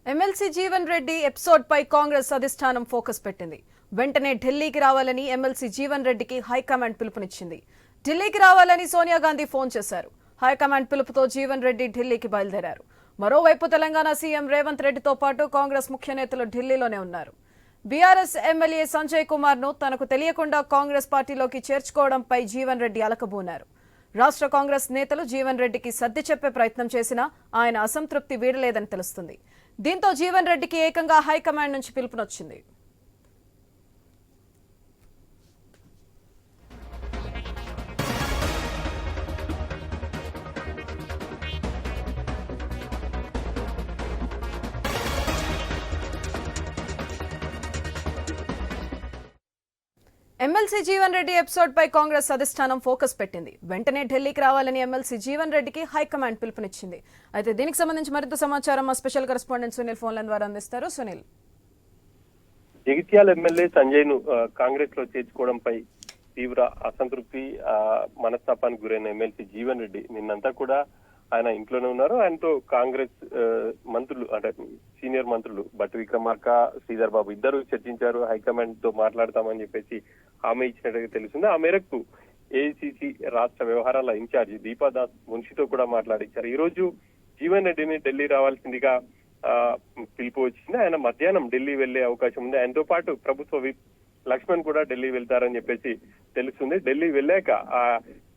MLC Jeevan Reddy episode పై కాంగ్రెస్ అధిష్టానం focus పెట్టింది. వెంటనే ఢిల్లీకి రావాలని ఎమ్మెల్సీ జీవన్ రెడ్డికి హైకమాండ్ పిలుపునిచ్చింది. ఢిల్లీకి రావాలని సోనియా గాంధీ ఫోన్ చేశారు. హైకమాండ్ పిలుపుతో జీవన్ రెడ్డి ఢిల్లీకి బయలుదేరారు. మరోవైపు తెలంగాణ సీఎం రేవంత్ రెడ్డితో పాటు కాంగ్రెస్ ముఖ్య నేతలు ఢిల్లీలోనే ఉన్నారు. బీఆర్ఎస్ ఎమ్మెల్యే సంజయ్ కుమార్ ను తనకు తెలియకుండా కాంగ్రెస్ పార్టీలోకి చేర్చుకోవడంపై జీవన్ రెడ్డి అలకబోనారు. రాష్ట్ర కాంగ్రెస్ నేతలు జీవన్ రెడ్డికి సర్ది చెప్పే ప్రయత్నం చేసినా ఆయన అసంతృప్తి వీడలేదని తెలుస్తుంది. దీంతో జీవన్ రెడ్డికి ఏకంగా హైకమాండ్ నుంచి పిలుపునొచ్చింది. ఎమ్మెల్సీ జీవన్ రెడ్డి ఎపిసోడ్ పై కాంగ్రెస్ అధిష్టానం ఫోకస్ పెట్టింది. వెంటనే ఢిల్లీకి రావాలని ఎమ్మెల్సీ జీవన్ రెడ్డికి హైకమాండ్ పిలుపునిచ్చింది. అయితే దీనికి సంబంధించి మరింత సమాచారం మా special correspondent Sunil phone line ద్వారా అందిస్తారు. సునీల్, జగిత్యాల ఎమ్మెల్యే సంజయ్ ను కాంగ్రెస్ లో చేర్చుకోవడంపై తీవ్ర అసంతృప్తి మనస్తాపానికి గురైన ఎమ్మెల్సీ జీవన్ రెడ్డి నిన్నంతా కూడా ఆయన ఇంట్లోనే ఉన్నారు. ఆయనతో కాంగ్రెస్ మంత్రులు అంటే సీనియర్ మంత్రులు భట్టి విక్రమార్క, శ్రీధర్ బాబు ఇద్దరు చర్చించారు. హైకమాండ్ తో మాట్లాడతామని చెప్పేసి హామీ ఇచ్చినట్టుగా తెలుస్తుంది. ఆ మేరకు ఏఐసిసి రాష్ట్ర వ్యవహారాల ఇన్ఛార్జి దీపాదాస్ మున్షితో కూడా మాట్లాడించారు. ఈ రోజు జీవన్ రెడ్డిని ఢిల్లీ రావాల్సిందిగా పిలుపు వచ్చింది. ఆయన మధ్యాహ్నం ఢిల్లీ వెళ్లే అవకాశం ఉంది. ఆయనతో పాటు ప్రభుత్వ విప్ లక్ష్మణ్ కూడా ఢిల్లీ వెళ్తారని చెప్పేసి తెలుస్తుంది. ఢిల్లీ వెళ్ళాక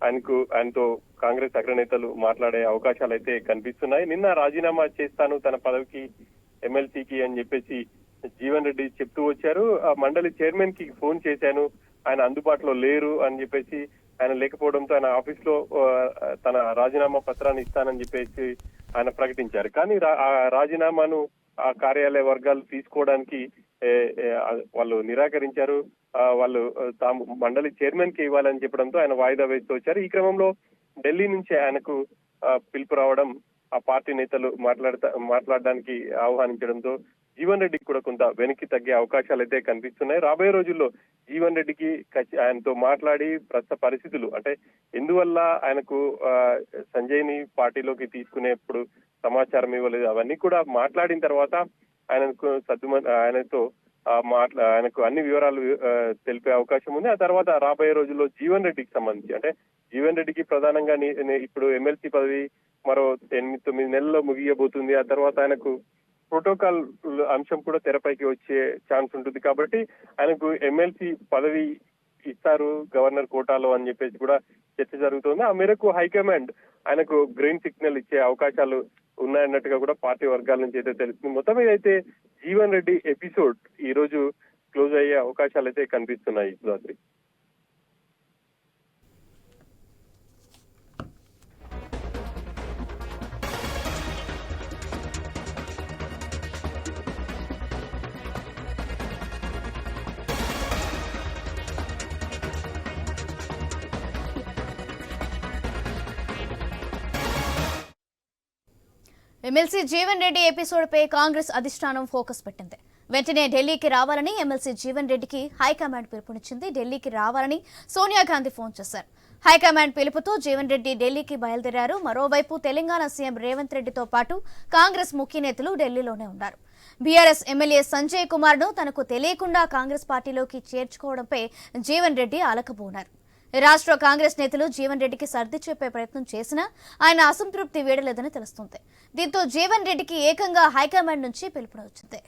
ఆయనతో కాంగ్రెస్ అగ్రనేతలు మాట్లాడే అవకాశాలు అయితే కనిపిస్తున్నాయి. నిన్న రాజీనామా చేస్తాను తన పదవికి ఎమ్మెల్సీకి అని చెప్పేసి జీవన్ రెడ్డి చెప్తూ వచ్చారు. ఆ మండలి చైర్మన్ కి ఫోన్ చేశాను, ఆయన అందుబాటులో లేరు అని చెప్పేసి, ఆయన లేకపోవడంతో ఆయన ఆఫీస్ లో తన రాజీనామా పత్రాన్ని ఇస్తానని చెప్పేసి ఆయన ప్రకటించారు. కానీ ఆ రాజీనామాను ఆ కార్యాలయ వర్గాలు తీసుకోవడానికి వాళ్ళు నిరాకరించారు. వాళ్ళు తాము మండలి చైర్మన్ కి ఇవ్వాలని చెప్పడంతో ఆయన వాయిదా వేస్తూ వచ్చారు. ఈ క్రమంలో ఢిల్లీ నుంచి ఆయనకు పిలుపు రావడం, ఆ పార్టీ నేతలు మాట్లాడడానికి ఆహ్వానించడంతో జీవన్ రెడ్డికి కూడా కొంత వెనక్కి తగ్గే అవకాశాలు అయితే కనిపిస్తున్నాయి. రాబోయే రోజుల్లో జీవన్ రెడ్డికి ఆయనతో మాట్లాడి ప్రస్తుత పరిస్థితులు అంటే ఎందువల్ల ఆయనకు సంజయ్ ని పార్టీలోకి తీసుకునేప్పుడు సమాచారం ఇవ్వలేదు, అవన్నీ కూడా మాట్లాడిన తర్వాత ఆయనతో ఆయనకు అన్ని వివరాలు తెలిపే అవకాశం ఉంది. ఆ తర్వాత రాబోయే రోజుల్లో జీవన్ రెడ్డికి సంబంధించి అంటే జీవన్ రెడ్డికి ప్రధానంగా ఇప్పుడు ఎమ్మెల్సీ పదవి మరో 8-9 నెలల్లో ముగియబోతుంది. ఆ తర్వాత ఆయనకు ప్రోటోకాల్ అంశం కూడా తెరపైకి వచ్చే ఛాన్స్ ఉంటుంది. కాబట్టి ఆయనకు ఎమ్మెల్సీ పదవి ఇస్తారు గవర్నర్ కోటాలో అని చెప్పేసి కూడా చర్చ జరుగుతుంది. ఆ మేరకు హైకమాండ్ ఆయనకు గ్రీన్ సిగ్నల్ ఇచ్చే అవకాశాలు ఉన్నాయన్నట్టుగా కూడా పార్టీ వర్గాల నుంచి అయితే తెలుస్తుంది. మొత్తం మీద అయితే జీవన్ రెడ్డి ఎపిసోడ్ ఈ రోజు క్లోజ్ అయ్యే అవకాశాలు అయితే కనిపిస్తున్నాయి. రాత్రి ఎమ్మెల్సీ జీవన్ రెడ్డి ఎపిసోడ్ పై కాంగ్రెస్ అధిష్టానం ఫోకస్ పెట్టింది. వెంటనే ఢిల్లీకి రావాలని ఎమ్మెల్సీ జీవన్ రెడ్డికి హైకమాండ్ పిలుపునిచ్చింది. ఢిల్లీకి రావాలని సోనియా గాంధీ ఫోన్ చేశారు. హైకమాండ్ పిలుపుతో జీవన్ రెడ్డి ఢిల్లీకి బయలుదేరారు. మరోవైపు తెలంగాణ సీఎం రేవంత్ రెడ్డితో పాటు కాంగ్రెస్ ముఖ్య నేతలు ఢిల్లీలోనే ఉన్నారు. బీఆర్ఎస్ ఎమ్మెల్యే సంజయ్ కుమార్ ను తనకు తెలియకుండా కాంగ్రెస్ పార్టీలోకి చేర్చుకోవడంపై జీవన్ రెడ్డి అలకబోనారు. రాష్ట్ర కాంగ్రెస్ నేతలు జీవన్ రెడ్డికి సర్ది చెప్పే ప్రయత్నం చేసినా ఆయన అసంతృప్తి వీడలేదని తెలుస్తుంది. దీంతో జీవన్ రెడ్డికి ఏకంగా హైకమాండ్ నుంచి పిలుపునొచ్చింది.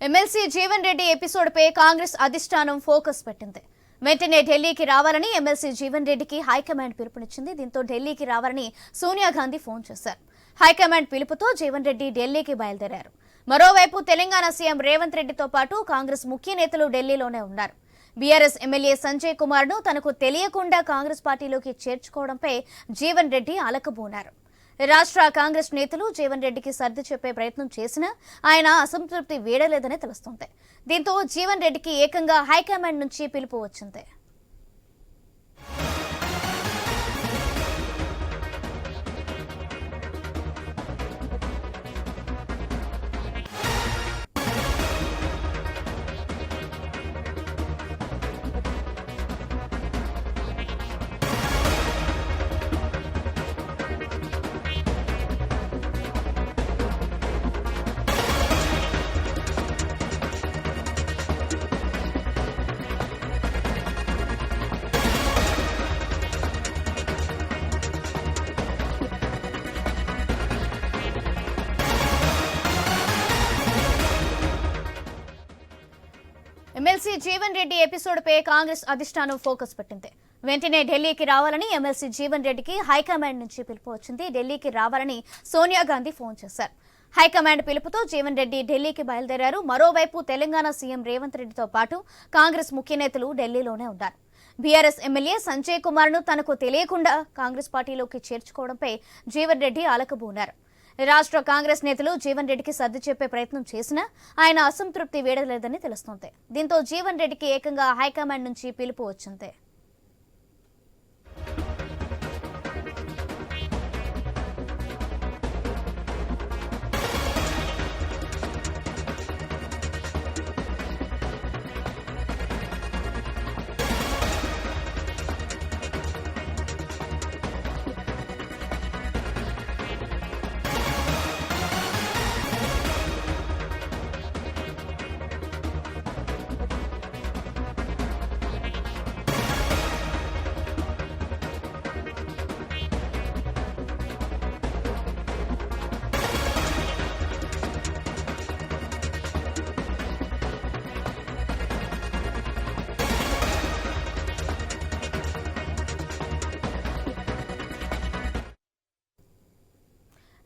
ఎమ్మెల్సీ జీవన్ రెడ్డి ఎపిసోడ్ పై కాంగ్రెస్ అధిష్టానం ఫోకస్ పెట్టింది. వెంటనే ఢిల్లీకి రావాలని ఎమ్మెల్సీ జీవన్ రెడ్డికి హైకమాండ్ పిలుపునిచ్చింది. దీంతో ఢిల్లీకి రావాలని సోనియా గాంధీ ఫోన్ చేశారు. హైకమాండ్ పిలుపుతో జీవన్ రెడ్డి ఢిల్లీకి బయలుదేరారు. మరోవైపు తెలంగాణ సీఎం రేవంత్ రెడ్డితో పాటు కాంగ్రెస్ ముఖ్య నేతలు ఢిల్లీలోనే ఉన్నారు. బీఆర్ఎస్ ఎమ్మెల్యే సంజయ్ కుమార్ ను తనకు తెలియకుండా కాంగ్రెస్ పార్టీలోకి చేర్చుకోవడంపై జీవన్ రెడ్డి అలకబోనారు. రాష్ట్ర కాంగ్రెస్ నేతలు జీవన్ రెడ్డికి సర్ది చెప్పే ప్రయత్నం చేసినా ఆయన అసంతృప్తి వీడలేదని తెలుస్తోంది. దీంతో జీవన్ రెడ్డికి ఏకంగా హైకమాండ్ నుంచి పిలుపు వచ్చింది. ఎమ్మెల్సీ జీవన్ రెడ్డి ఎపిసోడ్ పై కాంగ్రెస్ అధిష్టానం ఫోకస్ పెట్టింది. వెంటనే ఢిల్లీకి రావాలని ఎమ్మెల్సీ జీవన్ రెడ్డికి హైకమాండ్ నుంచి పిలుపు వచ్చింది. ఢిల్లీకి రావాలని సోనియా గాంధీ ఫోన్ చేశారు. హైకమాండ్ పిలుపుతో జీవన్ రెడ్డి ఢిల్లీకి బయలుదేరారు. మరోవైపు తెలంగాణ సీఎం రేవంత్ రెడ్డితో పాటు కాంగ్రెస్ ముఖ్య నేతలు ఢిల్లీలోనే ఉన్నారు. బీఆర్ఎస్ ఎమ్మెల్యే సంజయ్ కుమార్ ను తనకు తెలియకుండా కాంగ్రెస్ పార్టీలోకి చేర్చుకోవడంపై జీవన్ రెడ్డి అలకబూనారు. రాష్ట్ర కాంగ్రెస్ నేతలు జీవన్ రెడ్డికి సర్ది చెప్పే ప్రయత్నం చేసినా ఆయన అసంతృప్తి వీడలేదని తెలుస్తోంది. దీంతో జీవన్ రెడ్డికి ఏకంగా హైకమాండ్ నుంచి పిలుపు వచ్చింది.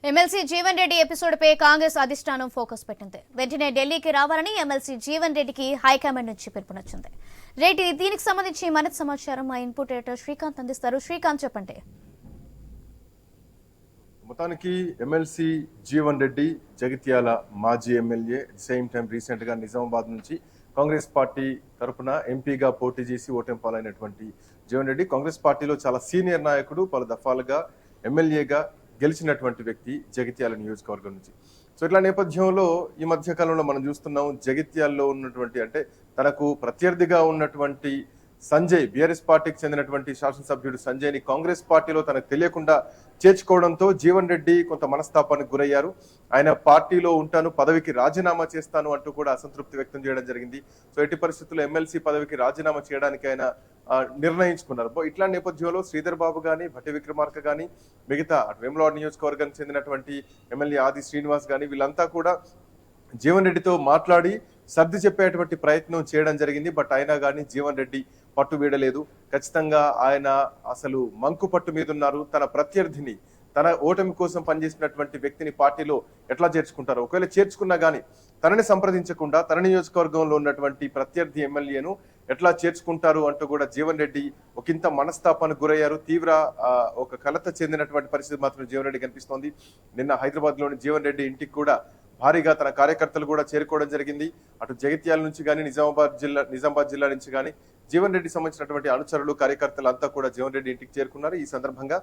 ఎమ్మెల్సీ జీవన్ రెడ్డి ఎపిసోడ్ పై కాంగ్రెస్ అధిష్టానం ఫోకస్ పెట్టింది. వెంటనే ఢిల్లీకి రావాలని ఎమ్మెల్సీ జీవన్ రెడ్డికి హైకమాండ్ నుంచి పిలుపునొచ్చింది. రెడ్డి దీనికి సంబంధించి మరింత సమాచారం మా ఇన్పుట్ ఎడిటర్ శ్రీకాంత్ అందిస్తారు. శ్రీకాంత్ చెప్పండి. మొత్తానికి ఎమ్మెల్సీ జీవన్ రెడ్డి జగిత్యాల మాజీ ఎమ్మెల్యే, సేమ్ టైం రీసెంట్ గా నిజామాబాద్ నుంచి కాంగ్రెస్ పార్టీ తరఫున ఎంపీగా పోటీ చేసి ఓటమి పాలైనటువంటి జీవన్ రెడ్డి కాంగ్రెస్ పార్టీలో చాలా సీనియర్ నాయకుడు, పలు దఫాలుగా ఎమ్మెల్యేగా గెలిచినటువంటి వ్యక్తి జగిత్యాల నియోజకవర్గం నుంచి. సో ఇట్లా నేపథ్యంలో ఈ మధ్య కాలంలో మనం చూస్తున్నాం, జగిత్యాల్లో ఉన్నటువంటి అంటే తనకు ప్రత్యర్థిగా ఉన్నటువంటి సంజయ్, బీఆర్ఎస్ పార్టీకి చెందినటువంటి శాసనసభ్యుడు సంజయ్ని కాంగ్రెస్ పార్టీలో తనకు తెలియకుండా చేర్చుకోవడంతో జీవన్ రెడ్డి కొంత మనస్తాపానికి గురయ్యారు. ఆయన పార్టీలో ఉంటాను, పదవికి రాజీనామా చేస్తాను అంటూ కూడా అసంతృప్తి వ్యక్తం చేయడం జరిగింది. సో ఎట్టి పరిస్థితుల్లో ఎమ్మెల్సీ పదవికి రాజీనామా చేయడానికి ఆయన నిర్ణయించుకున్నారు. ఇట్లా నేపథ్యంలో శ్రీధర్ బాబు గాని, భట్టి విక్రమార్క గాని, మిగతా వేములవాడ నియోజకవర్గానికి చెందినటువంటి ఎమ్మెల్యే ఆది శ్రీనివాస్ గాని వీళ్ళంతా కూడా జీవన్ రెడ్డితో మాట్లాడి సర్ది చెప్పేటువంటి ప్రయత్నం చేయడం జరిగింది. బట్ అయినా కానీ జీవన్ రెడ్డి పట్టు వీడలేదు. ఖచ్చితంగా ఆయన అసలు మంకు పట్టు మీద ఉన్నారు. తన ప్రత్యర్థిని, తన ఓటమి కోసం పనిచేసినటువంటి వ్యక్తిని పార్టీలో ఎట్లా చేర్చుకుంటారు, ఒకవేళ చేర్చుకున్నా గానీ తనని సంప్రదించకుండా తన నియోజకవర్గంలో ఉన్నటువంటి ప్రత్యర్థి ఎమ్మెల్యేను ఎట్లా చేర్చుకుంటారు అంటూ కూడా జీవన్ రెడ్డి ఒకంత మనస్తాపానికి గురయ్యారు. తీవ్ర ఒక కలత చెందినటువంటి పరిస్థితి మాత్రం జీవన్ రెడ్డి కనిపిస్తోంది. నిన్న హైదరాబాద్ లోని జీవన్ రెడ్డి ఇంటికి కూడా భారీగా తన కార్యకర్తలు కూడా చేరుకోవడం జరిగింది. అటు జగిత్యాల నుంచి కానీ, నిజామాబాద్ జిల్లా నుంచి కానీ జీవన్ రెడ్డి సంబంధించినటువంటి అనుచరులు, కార్యకర్తలు అంతా కూడా జీవన్ రెడ్డి ఇంటికి చేరుకున్నారు. ఈ సందర్భంగా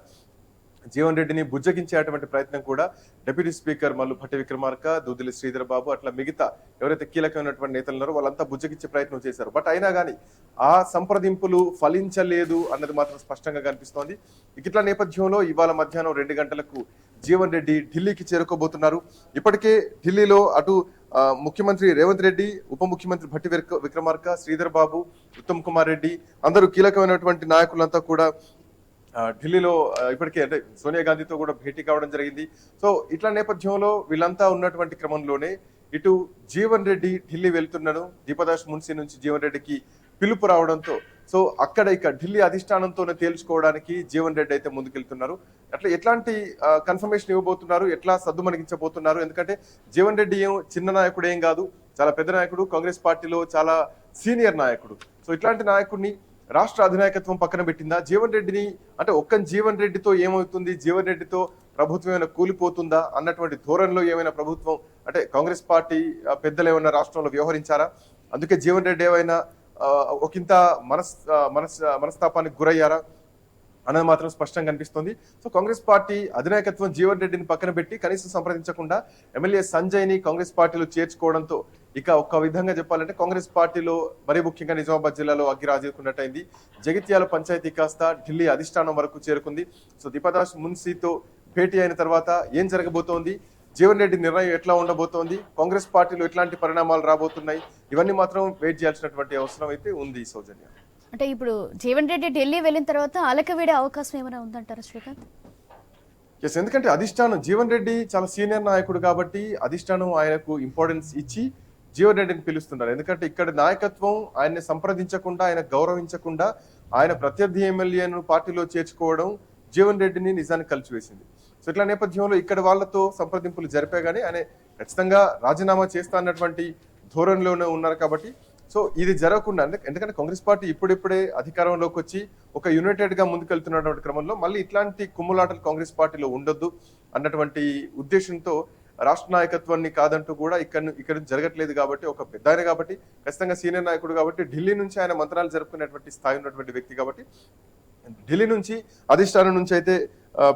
జీవన్ రెడ్డిని బుజ్జగించేటువంటి ప్రయత్నం కూడా డిప్యూటీ స్పీకర్ మల్లు భట్టి విక్రమార్క, దూదిలి శ్రీధర్ బాబు అట్లా మిగతా ఎవరైతే కీలకమైనటువంటి నేతలు ఉన్నారో వాళ్ళంతా బుజ్జగించే ప్రయత్నం చేశారు. బట్ అయినా కానీ ఆ సంప్రదింపులు ఫలించలేదు అన్నది మాత్రం స్పష్టంగా కనిపిస్తోంది. ఇట్లా నేపథ్యంలో ఇవాళ మధ్యాహ్నం 2 గంటలకు జీవన్ రెడ్డి ఢిల్లీకి చేరుకోబోతున్నారు. ఇప్పటికే ఢిల్లీలో అటు ముఖ్యమంత్రి రేవంత్ రెడ్డి, ఉప ముఖ్యమంత్రి భట్టి విక్రమార్క, శ్రీధర్ బాబు, ఉత్తమ్ కుమార్ రెడ్డి అందరూ కీలకమైనటువంటి నాయకులంతా కూడా ఢిల్లీలో ఇప్పటికే అంటే సోనియా గాంధీతో కూడా భేటీ కావడం జరిగింది. సో ఇట్లా నేపథ్యంలో వీళ్ళంతా ఉన్నటువంటి క్రమంలోనే ఇటు జీవన్ రెడ్డి ఢిల్లీ వెళ్తున్నాడు. దీపదాస్ మున్సీ నుంచి జీవన్ రెడ్డికి పిలుపు రావడంతో సో అక్కడ ఇక ఢిల్లీ అధిష్టానంతోనే తేల్చుకోవడానికి జీవన్ రెడ్డి అయితే ముందుకెళ్తున్నారు. అట్లా ఎట్లాంటి కన్ఫర్మేషన్ ఇవ్వబోతున్నారు, ఎట్లా సద్దుమణిగించబోతున్నారు? ఎందుకంటే జీవన్ రెడ్డి చిన్న నాయకుడు ఏం కాదు, చాలా పెద్ద నాయకుడు, కాంగ్రెస్ పార్టీలో చాలా సీనియర్ నాయకుడు. సో ఇట్లాంటి నాయకుడిని రాష్ట్ర అధినాయకత్వం పక్కన పెట్టిందా? జీవన్ రెడ్డిని అంటే ఒక్క జీవన్ రెడ్డితో ఏమవుతుంది, జీవన్ రెడ్డితో ప్రభుత్వం ఏమైనా కూలిపోతుందా అన్నటువంటి ధోరణిలో ఏమైనా ప్రభుత్వం అంటే కాంగ్రెస్ పార్టీ పెద్దలు ఏమైనా రాష్ట్రంలో వ్యవహరించారా? అందుకే జీవన్ రెడ్డి ఏమైనా ఒకంత మనస్తాపానికి గురయ్యారా అన్నది మాత్రం స్పష్టంగా కనిపిస్తుంది. సో కాంగ్రెస్ పార్టీ అధినాయకత్వం జీవన్ రెడ్డిని పక్కన పెట్టి కనీసం సంప్రదించకుండా ఎమ్మెల్యే సంజయ్ ని కాంగ్రెస్ పార్టీలో చేర్చుకోవడంతో ఇక ఒక్క విధంగా చెప్పాలంటే కాంగ్రెస్ పార్టీలో మరీ ముఖ్యంగా నిజామాబాద్ జిల్లాలో అగ్గి రాజేకున్నట్టయింది. జగిత్యాల పంచాయతీ కాస్త ఢిల్లీ అధిష్టానం వరకు చేరుకుంది. సో దీపదాస్ మున్సీతో భేటీ అయిన తర్వాత ఏం జరగబోతోంది, జీవన్ రెడ్డి నిర్ణయం ఎట్లా ఉండబోతోంది, కాంగ్రెస్ పార్టీలో ఎట్లాంటి పరిణామాలు రాబోతున్నాయి, ఇవన్నీ మాత్రం వెయిట్ చేయాల్సినటువంటి అవసరం అయితే ఉంది. సౌజన్య, అంటే ఇప్పుడు జీవన్ రెడ్డి ఢిల్లీ వెళ్ళిన తర్వాత అలకవీడే అవకాశం ఏమైనా ఉందంటారా శ్రీకాంత్? ఎస్, ఎందుకంటే అధిష్టానం జీవన్ రెడ్డి చాలా సీనియర్ నాయకుడు కాబట్టి అధిష్టానం ఆయనకు ఇంపార్టెన్స్ ఇచ్చి జీవన్ రెడ్డిని పిలుస్తున్నారు. ఎందుకంటే ఇక్కడ నాయకత్వం ఆయన్ని సంప్రదించకుండా, ఆయన గౌరవించకుండా ఆయన ప్రత్యర్థి ఎమ్మెల్యేను పార్టీలో చేర్చుకోవడం జీవన్ రెడ్డిని నిజానికి కలిసివేసింది. సో ఇట్లా నేపథ్యంలో ఇక్కడ వాళ్ళతో సంప్రదింపులు జరిపే కానీ ఆయన ఖచ్చితంగా రాజీనామా చేస్తా అన్నటువంటి ధోరణిలోనే ఉన్నారు. కాబట్టి సో ఇది జరగకుండా, ఎందుకంటే కాంగ్రెస్ పార్టీ ఇప్పుడిప్పుడే అధికారంలోకి వచ్చి ఒక యునైటెడ్ గా ముందుకెళ్తున్నటువంటి క్రమంలో మళ్ళీ ఇట్లాంటి కుమ్ములాటలు కాంగ్రెస్ పార్టీలో ఉండొద్దు అన్నటువంటి ఉద్దేశంతో రాష్ట్ర నాయకత్వాన్ని కాదంటూ కూడా ఇక్కడ జరగట్లేదు. కాబట్టి ఒక పెద్ద ఆయన కాబట్టి, ఖచ్చితంగా సీనియర్ నాయకుడు కాబట్టి, ఢిల్లీ నుంచి ఆయన మంత్రాలు జరుపుకునేటువంటి స్థాయి ఉన్నటువంటి వ్యక్తి కాబట్టి ఢిల్లీ నుంచి అధిష్టానం నుంచి అయితే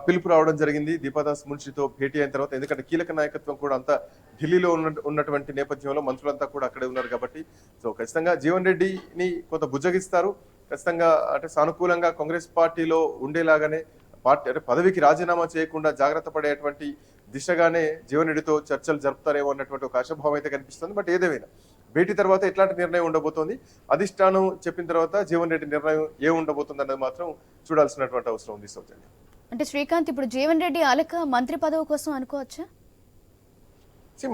పిలుపు రావడం జరిగింది దీపాదాస్ మున్షితో భేటీ అయిన తర్వాత. ఎందుకంటే కీలక నాయకత్వం కూడా అంతా ఢిల్లీలో ఉన్నటువంటి నేపథ్యంలో మంత్రులంతా కూడా అక్కడే ఉన్నారు కాబట్టి సో ఖచ్చితంగా జీవన్ రెడ్డిని కొంత బుజ్జగిస్తారు. ఖచ్చితంగా అంటే సానుకూలంగా కాంగ్రెస్ పార్టీలో ఉండేలాగానే పార్టీ అంటే పదవికి రాజీనామా చేయకుండా జాగ్రత్త పడేటువంటి దిశగానే జీవన్ రెడ్డితో చర్చలు జరుపుతారేమో అన్నటువంటి ఒక ఆశాభావం అయితే కనిపిస్తుంది. బట్ ఏదేమైనా భేటీ తర్వాత ఎట్లాంటి నిర్ణయం ఉండబోతోంది, అధిష్టానం చెప్పిన తర్వాత జీవన్ రెడ్డి నిర్ణయం ఏ ఉండబోతుంది అన్నది మాత్రం చూడాల్సినటువంటి అవసరం ఉంది. సౌజన్య, అంటే శ్రీకాంత్, ఇప్పుడు జీవన్ రెడ్డి అలక మంత్రి పదవి కోసం అనుకోవచ్చా?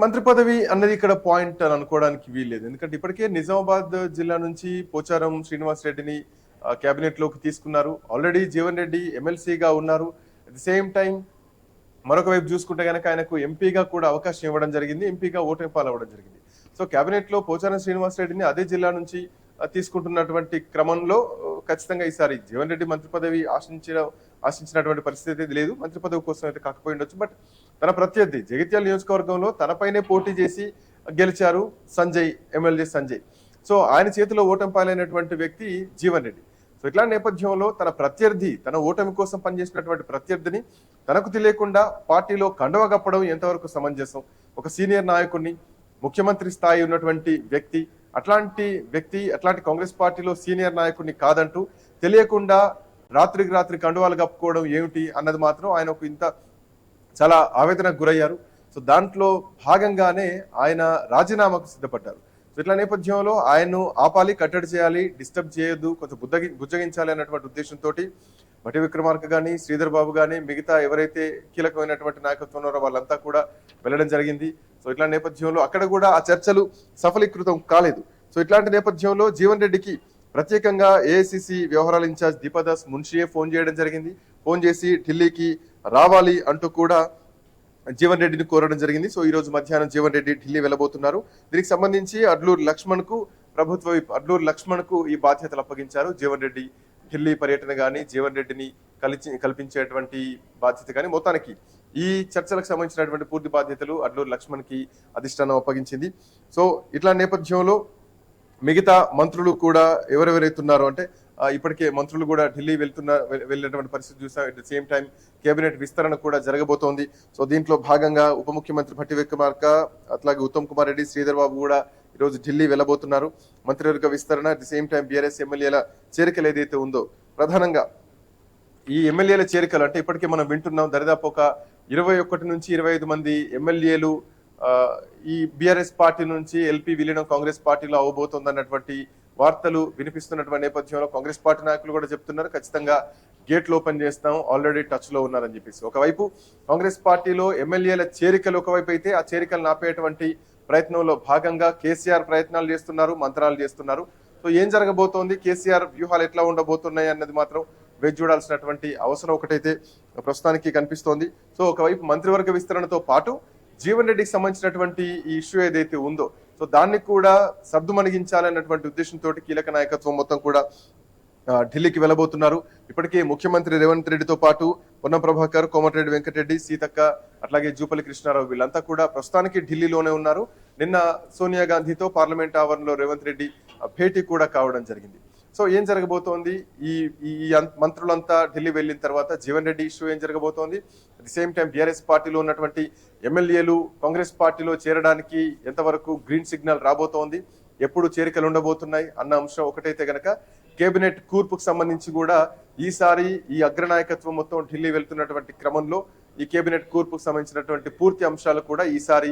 మంత్రి పదవి అన్నది ఇక్కడ పాయింట్ అని అనుకోవడానికి వీల్లేదు. ఎందుకంటే ఇప్పటికే నిజామాబాద్ జిల్లా నుంచి పోచారం శ్రీనివాస్ రెడ్డిని కేబినెట్ లోకి తీసుకున్నారు. ఆల్రెడీ జీవన్ రెడ్డి ఎమ్మెల్సీగా ఉన్నారు. అట్ ది సేమ్ టైం మరొక వైపు చూసుకుంటే కనుక ఆయనకు ఎంపీగా కూడా అవకాశం ఇవ్వడం జరిగింది, ఎంపీగా ఓటమి పాలవ్వడం జరిగింది. సో కేబినెట్ లో పోచారం శ్రీనివాస్ రెడ్డిని అదే జిల్లా నుంచి తీసుకుంటున్నటువంటి క్రమంలో ఖచ్చితంగా ఈసారి జీవన్ రెడ్డి మంత్రి పదవి ఆశించినటువంటి పరిస్థితి లేదు. మంత్రి పదవి కోసం అయితే కాకపోయి ఉండొచ్చు. బట్ తన ప్రత్యర్థి జగిత్యాల నియోజకవర్గంలో తనపైనే పోటీ చేసి గెలిచారు ఎమ్మెల్యే సంజయ్. సో ఆయన చేతిలో ఓటమి పాలైనటువంటి వ్యక్తి జీవన్ రెడ్డి. సో ఇట్లా నేపథ్యంలో తన ప్రత్యర్థి, తన ఓటమి కోసం పనిచేసినటువంటి ప్రత్యర్థిని తనకు తెలియకుండా పార్టీలో కండవ కప్పడం ఎంతవరకు సమంజసం? ఒక సీనియర్ నాయకుడిని, ముఖ్యమంత్రి స్థాయి ఉన్నటువంటి వ్యక్తి, అట్లాంటి కాంగ్రెస్ పార్టీలో సీనియర్ నాయకుడిని కాదంటూ తెలియకుండా రాత్రికి రాత్రి కండువాలు కప్పుకోవడం ఏమిటి అన్నది మాత్రం ఆయన ఒక చాలా ఆవేదనకు గురయ్యారు. సో దాంట్లో భాగంగానే ఆయన రాజీనామాకు సిద్ధపడ్డారు. సో ఇట్లా నేపథ్యంలో ఆయన్ను ఆపాలి, కట్టడి చేయాలి, డిస్టర్బ్ చేయొద్దు, కొంచెం బుజ్జగించాలి అన్నటువంటి ఉద్దేశంతో భట్టి విక్రమార్క కానీ, శ్రీధర్ బాబు కానీ, మిగతా ఎవరైతే కీలకమైనటువంటి నాయకత్వం ఉన్నారో వాళ్ళంతా కూడా వెళ్ళడం జరిగింది. సో ఇట్లా నేపథ్యంలో అక్కడ కూడా ఆ చర్చలు సఫలీకృతం కాలేదు. సో ఇట్లాంటి నేపథ్యంలో జీవన్ రెడ్డికి ప్రత్యేకంగా ఏఐసిసి వ్యవహారాల ఇన్ఛార్జ్ దీపాదాస్ మున్షియే ఫోన్ చేయడం జరిగింది. ఫోన్ చేసి ఢిల్లీకి రావాలి అంటూ కూడా జీవన్ రెడ్డిని కోరడం జరిగింది. సో ఈ రోజు మధ్యాహ్నం జీవన్ రెడ్డి ఢిల్లీ వెళ్ళబోతున్నారు. దీనికి సంబంధించి అడ్లూరు లక్ష్మణ్ కు ఈ బాధ్యతలు అప్పగించారు. జీవన్ రెడ్డి ఢిల్లీ పర్యటన కానీ, జీవన్ రెడ్డిని కల్పించేటువంటి బాధ్యత కానీ, మొత్తానికి ఈ చర్చలకు సంబంధించినటువంటి పూర్తి బాధ్యతలు అడ్లూరు లక్ష్మణ్ కి అధిష్టానం అప్పగించింది. సో ఇట్లా నేపథ్యంలో మిగతా మంత్రులు కూడా ఎవరెవరైతే ఉన్నారో అంటే ఇప్పటికే మంత్రులు కూడా ఢిల్లీ వెళ్ళినటువంటి పరిస్థితి చూసాం. At the same time cabinet విస్తరణ కూడా జరగబోతోంది. సో దీంట్లో భాగంగా ఉప ముఖ్యమంత్రి భట్టి విక్రమార్క, అట్లాగే ఉత్తమ్ కుమార్ రెడ్డి, శ్రీధర్ బాబు కూడా ఈరోజు ఢిల్లీ వెళ్ళబోతున్నారు. మంత్రివర్గ విస్తరణ, at the same time BRS ఎమ్మెల్యేల చేరికలు ఏదైతే ఉందో, ప్రధానంగా ఈ ఎమ్మెల్యేల చేరికలు అంటే ఇప్పటికే మనం వింటున్నాం దరిదాపు ఒక 21 నుంచి 25 మంది ఎమ్మెల్యేలు ఈ బీఆర్ఎస్ పార్టీ నుంచి ఎల్పీ విలీనం కాంగ్రెస్ పార్టీలో అవబోతోంది అన్నటువంటి వార్తలు వినిపిస్తున్నటువంటి నేపథ్యంలో కాంగ్రెస్ పార్టీ నాయకులు కూడా చెప్తున్నారు ఖచ్చితంగా గేట్లు ఓపెన్ చేస్తాం, ఆల్రెడీ టచ్ లో ఉన్నారని చెప్పేసి. ఒకవైపు కాంగ్రెస్ పార్టీలో ఎమ్మెల్యేల చేరికలు ఒకవైపు అయితే, ఆ చేరికలను ఆపేటువంటి ప్రయత్నంలో భాగంగా కేసీఆర్ ప్రయత్నాలు చేస్తున్నారు, మంత్రాలు చేస్తున్నారు. సో ఏం జరగబోతోంది, కేసీఆర్ వ్యూహాలు ఎట్లా ఉండబోతున్నాయి అన్నది మాత్రం వేచి చూడాల్సినటువంటి అవసరం ఒకటైతే ప్రస్తుతానికి కనిపిస్తోంది. సో ఒకవైపు మంత్రివర్గ విస్తరణతో పాటు జీవన్ రెడ్డికి సంబంధించినటువంటి ఈ ఇష్యూ ఏదైతే ఉందో, సో దాన్ని కూడా సర్దుమణిగించాలన్నటువంటి ఉద్దేశంతో కీలక నాయకత్వం మొత్తం కూడా ఢిల్లీకి వెళ్ళబోతున్నారు. ఇప్పటికే ముఖ్యమంత్రి రేవంత్ రెడ్డితో పాటు పొన్నం ప్రభాకర్, కోమటిరెడ్డి వెంకటరెడ్డి, సీతక్క, అట్లాగే జూపల్లి కృష్ణారావు వీళ్ళంతా కూడా ప్రస్తుతానికి ఢిల్లీలోనే ఉన్నారు. నిన్న సోనియా గాంధీతో పార్లమెంట్ ఆవరణలో రేవంత్ రెడ్డి భేటీ కూడా కావడం జరిగింది. సో ఏం జరగబోతోంది, ఈ మంత్రులంతా ఢిల్లీ వెళ్ళిన తర్వాత జీవన్ రెడ్డి ఇష్యూ ఏం జరగబోతోంది, at the same time BRS పార్టీలో ఉన్నటువంటి ఎమ్మెల్యేలు కాంగ్రెస్ పార్టీలో చేరడానికి ఎంతవరకు గ్రీన్ సిగ్నల్ రాబోతోంది, ఎప్పుడు చేరికలు ఉండబోతున్నాయి అన్న అంశం ఒకటైతే గనక, కేబినెట్ కూర్పుకు సంబంధించి కూడా ఈసారి ఈ అగ్రనాయకత్వం మొత్తం ఢిల్లీ వెళ్తున్నటువంటి క్రమంలో ఈ కేబినెట్ కూర్పుకు సంబంధించినటువంటి పూర్తి అంశాలు కూడా ఈసారి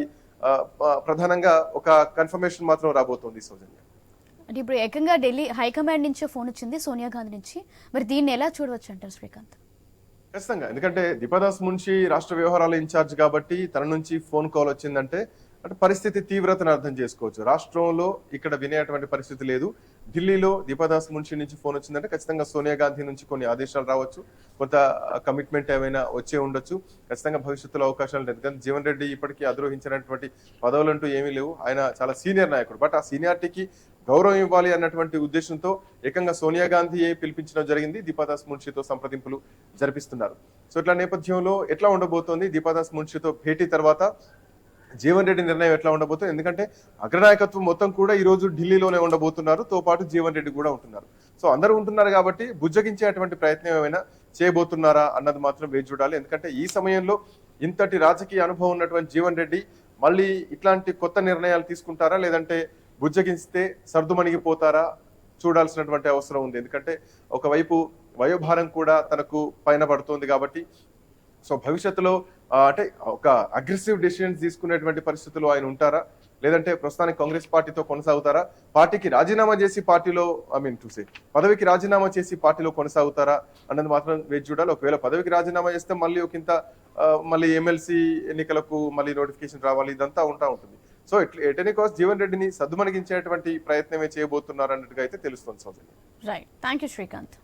ప్రధానంగా ఒక కన్ఫర్మేషన్ మాత్రం రాబోతోంది. సౌజన్య, అంటే ఇప్పుడు ఏకంగా ఢిల్లీ హైకమాండ్ నుంచి ఫోన్ వచ్చింది సోనియా గాంధీ నుంచి, మరి దీన్ని ఎలా చూడవచ్చు అంటారు శ్రీకాంత్? ఖచ్చితంగా, ఎందుకంటే దీపాదాస్ మున్షి రాష్ట్ర వ్యవహారాల ఇన్ఛార్జ్ కాబట్టి తన నుంచి ఫోన్ కాల్ వచ్చిందంటే అంటే పరిస్థితి తీవ్రతను అర్థం చేసుకోవచ్చు. రాష్ట్రంలో ఇక్కడ వినేటువంటి పరిస్థితి లేదు. ఢిల్లీలో దీపాదాస్ మున్షి నుంచి ఫోన్ వచ్చిందంటే ఖచ్చితంగా సోనియా గాంధీ నుంచి కొన్ని ఆదేశాలు రావచ్చు, కొంత కమిట్మెంట్ ఏమైనా వచ్చే ఉండొచ్చు. ఖచ్చితంగా భవిష్యత్తులో అవకాశాలు లేదు. ఎందుకంటే జీవన్ రెడ్డి ఇప్పటికీ అధిరోహించినటువంటి పదవులంటూ ఏమీ లేవు. ఆయన చాలా సీనియర్ నాయకుడు. బట్ ఆ సీనియారిటీకి గౌరవం ఇవ్వాలి అన్నటువంటి ఉద్దేశంతో ఏకంగా సోనియా గాంధీయే పిలిపించడం జరిగింది. దీపాదాస్ మున్షితో సంప్రదింపులు జరిపిస్తున్నారు. సో ఇట్లా నేపథ్యంలో ఎట్లా ఉండబోతోంది దీపాదాస్ మున్షితో భేటీ తర్వాత జీవన్ రెడ్డి నిర్ణయం ఎట్లా ఉండబోతుంది? ఎందుకంటే అగ్రనాయకత్వం మొత్తం కూడా ఈ రోజు ఢిల్లీలోనే ఉండబోతున్నారు, తో పాటు జీవన్ రెడ్డి కూడా ఉంటున్నారు. సో అందరూ ఉంటున్నారు కాబట్టి బుజ్జగించేటువంటి ప్రయత్నం ఏమైనా చేయబోతున్నారా అన్నది మాత్రం వేచి చూడాలి. ఎందుకంటే ఈ సమయంలో ఇంతటి రాజకీయ అనుభవం ఉన్నటువంటి జీవన్ రెడ్డి మళ్ళీ ఇట్లాంటి కొత్త నిర్ణయాలు తీసుకుంటారా, లేదంటే బుజ్జగిస్తే సర్దుమణిగిపోతారా చూడాల్సినటువంటి అవసరం ఉంది. ఎందుకంటే ఒకవైపు వయోభారం కూడా తనకు పైన పడుతోంది కాబట్టి సో భవిష్యత్తులో అంటే ఒక అగ్రెసివ్ డెసిషన్స్ తీసుకునేటువంటి పరిస్థితుల్లో ఆయన ఉంటారా, లేదంటే ప్రస్తుతానికి కాంగ్రెస్ పార్టీతో కొనసాగుతారా, పార్టీకి రాజీనామా చేసి పార్టీలో పదవికి రాజీనామా చేసి పార్టీలో కొనసాగుతారా అన్నది మాత్రం వేచి చూడాలి. ఒకవేళ పదవికి రాజీనామా చేస్తే మళ్ళీ ఒకంత మళ్ళీ ఎమ్మెల్సీ ఎన్నికలకు మళ్ళీ నోటిఫికేషన్ రావాలి, ఇదంతా ఉంటుంది. So at any cost Jeevan రెడ్డిని సద్దుమణిగించేటువంటి ప్రయత్నమే చేయబోతున్నారు అన్నట్టుగా అయితే తెలుస్తుంది. Right, thank you Srikanth.